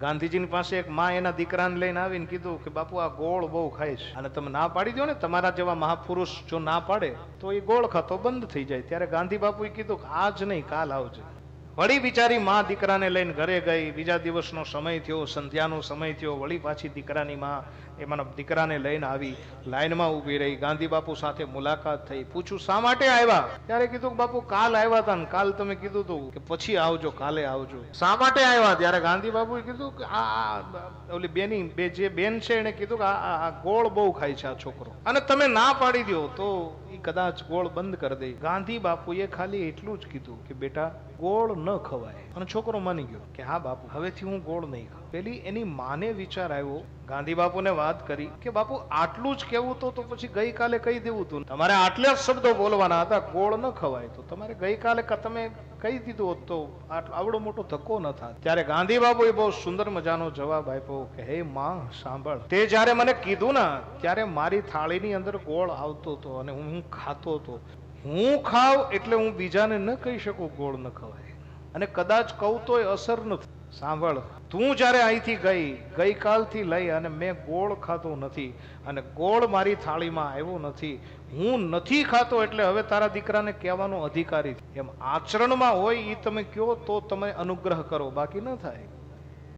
ગાંધીજીની પાસે એક માં એના દીકરાને લઈને આવીને કીધું કે બાપુ આ ગોળ બહુ ખાય છે અને તમે ના પાડી દો ને, તમારા જેવા મહાપુરુષ જો ના પાડે તો એ ગોળ ખાતો બંધ થઈ જાય. ત્યારે ગાંધી બાપુએ કીધું કે આજ નહીં કાલ આવજે. વળી બિચારી માં દીકરાને લઈને ઘરે ગઈ. બીજા દિવસનો સમય થયો, સંધ્યાનો સમય થયો. વળી પાછી દીકરાની માં એમાંના દીકરાને લઈને આવી, લાઈનમાં ઊભી રહી. ગાંધી બાપુ સાથે મુલાકાત થઈ. પૂછું શા માટે આવ્યા? ત્યારે કીધું કે બાપુ કાલ આવ્યા હતા ને કાલ તમે કીધું હતું કે પછી આવજો, કાલે આવજો. શા માટે આવ્યા? ત્યારે ગાંધી બાપુએ કીધું કે આ ઓલી બેની જે બેન છે એને કીધું કે આ ગોળ બહુ ખાય છે આ છોકરો, અને તમે ના પાડી દો તો એ કદાચ ગોળ બંધ કરી દે. ગાંધી બાપુએ ખાલી એટલું જ કીધું કે બેટા ગોળ ન ખવાય, અને છોકરો માની ગયો કે હા બાપુ હવેથી હું ગોળ નહીં ખાઉં. પેલી એની માને વિચાર આવ્યો, ગાંધી બાપુને વાત કરી કે બાપુ આટલું જ કેવું તો પછી ગઈકાલે કહી દેવું હતું, તમારે આટલા જ શબ્દો બોલવાના હતા, ગોળ ન ખવાય, તો તમારે ગઈકાલે તમે કહી દીધું હોત તો આવડો મોટો ધક્કો ન થાત. ત્યારે ગાંધી બાપુએ બહુ સુંદર મજાનો જવાબ આપ્યો કે હે માં સાંભળ, તે જ્યારે મને કીધું ને ત્યારે મારી થાળીની અંદર ગોળ આવતો હતો અને હું ખાતો હતો. હું ખાવ એટલે હું બીજાને ન કહી શકું ગોળ ન ખવાય, અને કદાચ કહું તોય અસર નથી. સાંભળ, તું જ્યારે અહીંથી ગઈકાલથી લઈ અને મેં ગોળ ખાતો નથી અને ગોળ મારી થાળીમાં આવ્યો નથી, હું નથી ખાતો એટલે હવે તારા દીકરાને કહેવાનો અધિકારી. એમ આચરણમાં હોય એ તમે કયો તો તમે અનુગ્રહ કરો, બાકી ન થાય.